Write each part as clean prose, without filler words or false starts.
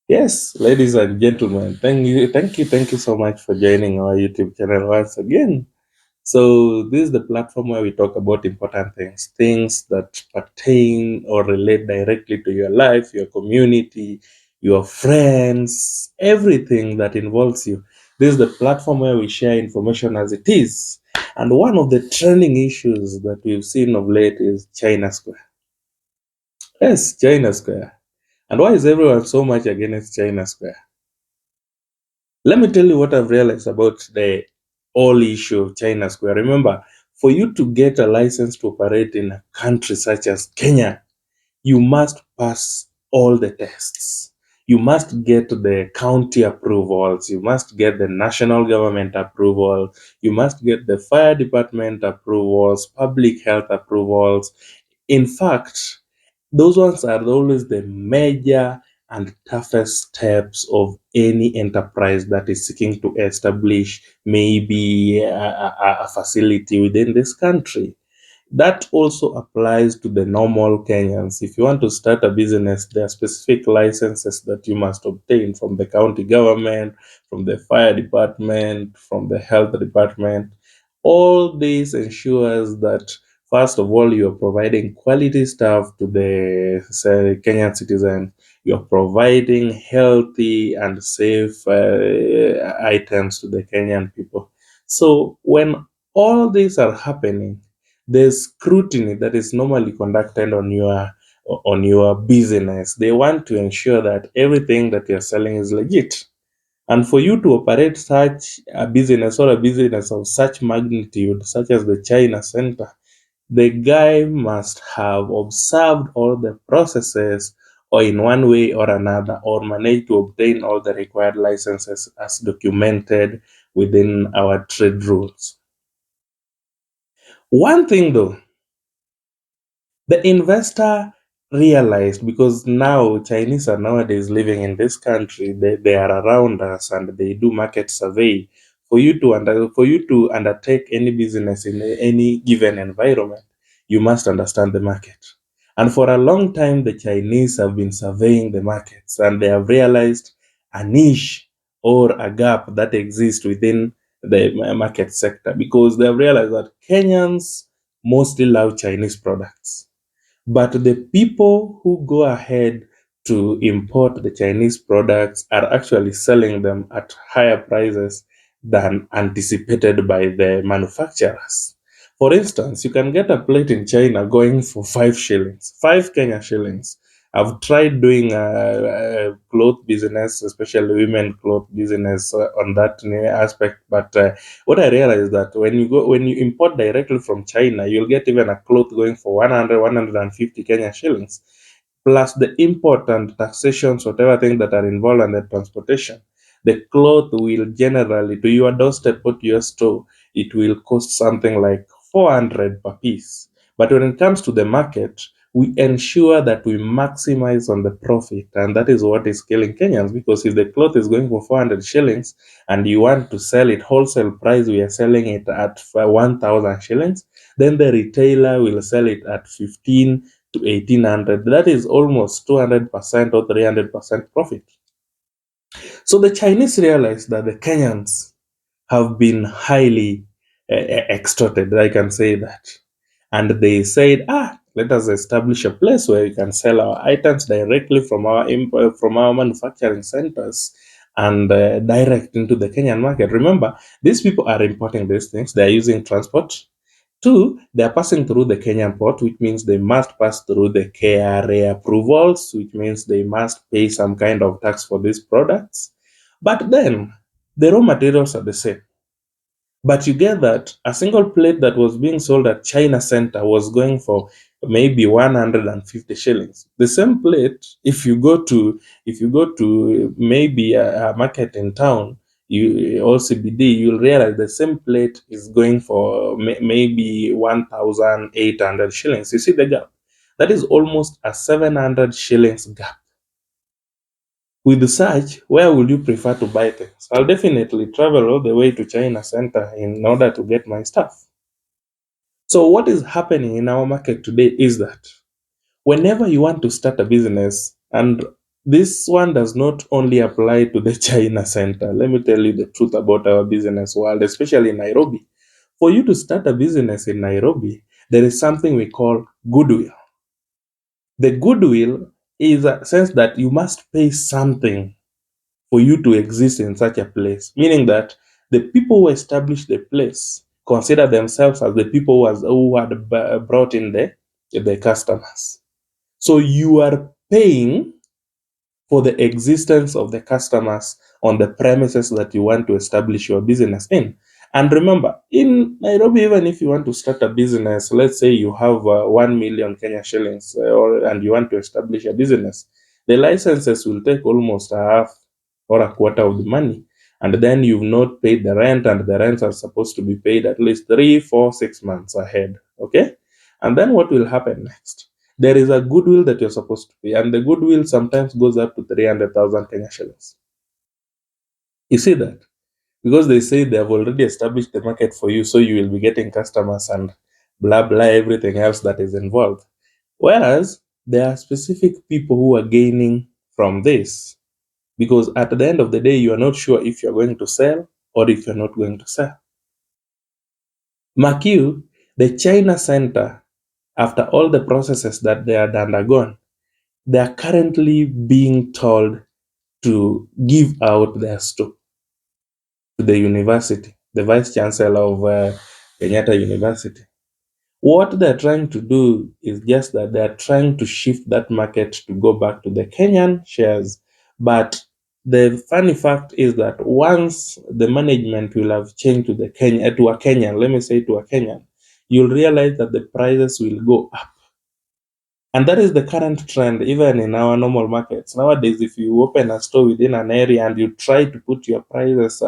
Yes, ladies and gentlemen, thank you so much for joining our YouTube channel once again. So, this is the platform where we talk about important things, things that pertain or relate directly to your life, your community, your friends, everything that involves you. This is the platform where we share information as it is. And one of the trending issues that we've seen of late is China Square. Yes, China Square. And why is everyone so much against China Square? Let me tell you what I've realized about the whole issue of China Square. Remember, for you to get a license to operate in a country such as Kenya, you must pass all the tests. You must get the county approvals. You must get the national government approval. You must get the fire department approvals, public health approvals. In fact, those ones are always the major and toughest steps of any enterprise that is seeking to establish maybe a facility within this country. That also applies to the normal Kenyans. If you want to start a business, there are specific licenses that you must obtain from the county government, from the fire department, from the health department. All this ensures that, first of all, you're providing quality stuff to the Kenyan citizen. You're providing healthy and safe items to the Kenyan people. So when all these are happening, there's scrutiny that is normally conducted on your business. They want to ensure that everything that you're selling is legit. And for you to operate such a business or a business of such magnitude, such as the China Center, the guy must have observed all the processes or in one way or another, or managed to obtain all the required licenses as documented within our trade rules. One thing though, the investor realized, because now Chinese are nowadays living in this country, they are around us and they do market survey. For you to undertake any business in any given environment, you must understand the market. And for a long time, the Chinese have been surveying the markets and they have realized a niche or a gap that exists within the market sector, because they have realized that Kenyans mostly love Chinese products, but the people who go ahead to import the Chinese products are actually selling them at higher prices than anticipated by the manufacturers. For instance, you can get a plate in China going for 5 shillings, 5 Kenya shillings. I've tried doing a cloth business, especially women cloth business on that aspect, but what I realized that when you import directly from China, you'll get even a cloth going for 100, 150 Kenya shillings, plus the import and taxations, whatever things that are involved, and the transportation. The cloth will generally, to your doorstep or to your store, it will cost something like 400 per piece. But when it comes to the market, we ensure that we maximize on the profit, and that is what is killing Kenyans. Because if the cloth is going for 400 shillings and you want to sell it wholesale price, we are selling it at 1,000 shillings, then the retailer will sell it at 15 to 1,800. That is almost 200% or 300% profit. So the Chinese realized that the Kenyans have been highly extorted, I can say that. And they said, let us establish a place where we can sell our items directly from our manufacturing centers and direct into the Kenyan market. Remember, these people are importing these things, they are using transport. Two, they are passing through the Kenyan port, which means they must pass through the KRA approvals, which means they must pay some kind of tax for these products. But then the raw materials are the same. But you get that a single plate that was being sold at China Center was going for maybe 150 shillings. The same plate, if you go to maybe a market in town, you or CBD, you'll realize the same plate is going for maybe 1,800 shillings. You see the gap? That is almost a 700 shillings gap. With such, where would you prefer to buy things? I'll definitely travel all the way to China Center in order to get my stuff. So, what is happening in our market today is that whenever you want to start a business, and This one does not only apply to the China Center. Let me tell you the truth about our business world, especially in Nairobi. For you to start a business in Nairobi, there is something we call goodwill. The goodwill is a sense that you must pay something for you to exist in such a place, meaning that the people who established the place consider themselves as the people who had brought in the customers. So you are paying for the existence of the customers on the premises that you want to establish your business in. And remember, in Nairobi, even if you want to start a business, let's say you have 1 million Kenya shillings and you want to establish a business, the licenses will take almost a half or a quarter of the money. And then you've not paid the rent, and the rents are supposed to be paid at least 3, 4, 6 months ahead. Okay. And then what will happen next? There is a goodwill that you're supposed to pay, and the goodwill sometimes goes up to 300,000 Kenya shillings. You see that? Because they say they have already established the market for you, so you will be getting customers and blah blah everything else that is involved. Whereas there are specific people who are gaining from this, because at the end of the day, you are not sure if you're going to sell or if you're not going to sell. Mark you, the China Center, after all the processes that they had undergone, they are currently being told to give out their stock to the university, the vice chancellor of Kenyatta University. What they're trying to do is just that they're trying to shift that market to go back to the Kenyan shares. But the funny fact is that once the management will have changed to the Kenya to a Kenyan, let me say to a Kenyan, you'll realize that the prices will go up. And that is the current trend, even in our normal markets. Nowadays, if you open a store within an area and you try to put your prices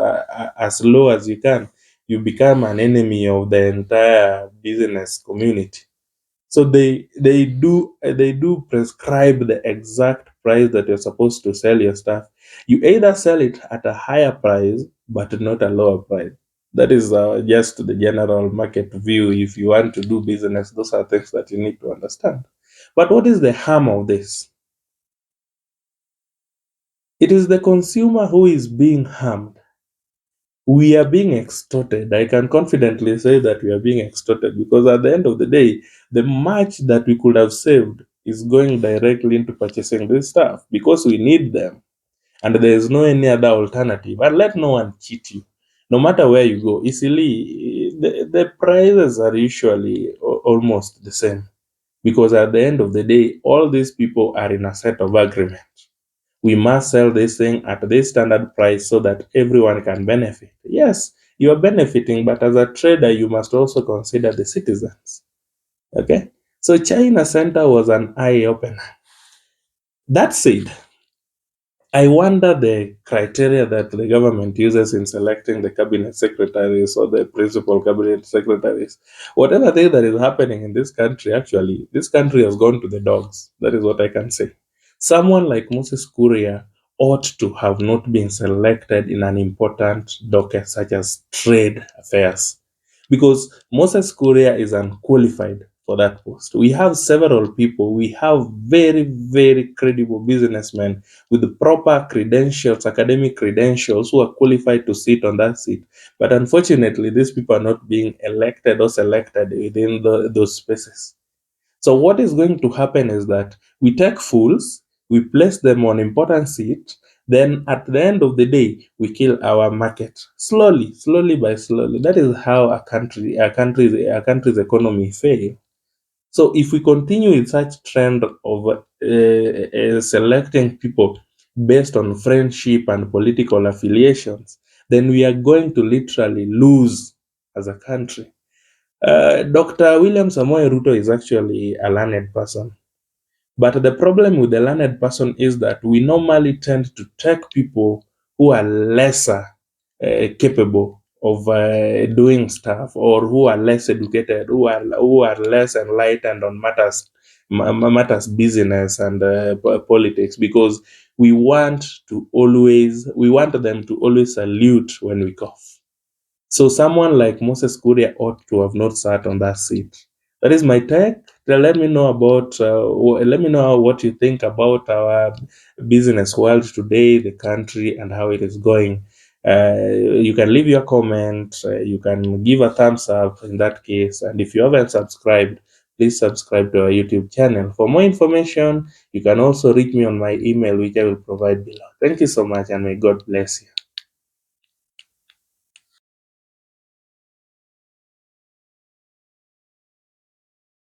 as low as you can, you become an enemy of the entire business community. So they do prescribe the exact price that you're supposed to sell your stuff. You either sell it at a higher price, but not a lower price. That is just the general market view. If you want to do business, those are things that you need to understand. But what is the harm of this? It is the consumer who is being harmed. We are being extorted. I can confidently say that we are being extorted because at the end of the day, the much that we could have saved is going directly into purchasing this stuff because we need them and there is no any other alternative. And let no one cheat you. No matter where you go, easily the prices are usually almost the same because at the end of the day, all these people are in a set of agreement. We must sell this thing at this standard price so that everyone can benefit. Yes, you are benefiting, but as a trader, you must also consider the citizens. Okay? So China Center was an eye opener. That said, I wonder the criteria that the government uses in selecting the cabinet secretaries or the principal cabinet secretaries. Whatever thing that is happening in this country, actually, this country has gone to the dogs. That is what I can say. Someone like Moses Kuria ought to have not been selected in an important docket such as trade affairs because Moses Kuria is unqualified for that post. We have several people, we have very, very credible businessmen with the proper credentials, academic credentials, who are qualified to sit on that seat. But unfortunately, these people are not being elected or selected within those spaces. So what is going to happen is that we take fools, we place them on important seats, then at the end of the day, we kill our market slowly, slowly by slowly. That is how a country's economy fail. So if we continue with such trend of selecting people based on friendship and political affiliations, then we are going to literally lose as a country. Dr. William Samoei Ruto is actually a learned person. But the problem with the learned person is that we normally tend to take people who are lesser capable of doing stuff or who are less educated, who are less enlightened on matters business and politics because we want them to always salute when we cough. So someone like Moses Kuria ought to have not sat on that seat. That is my take. let me know about let me know what you think about our business world today, the country, and how it is going. You can leave your comment. You can give a thumbs up in that case. And if you haven't subscribed, please subscribe to our YouTube channel. For more information, you can also reach me on my email, which I will provide below. Thank you so much, and may God bless you.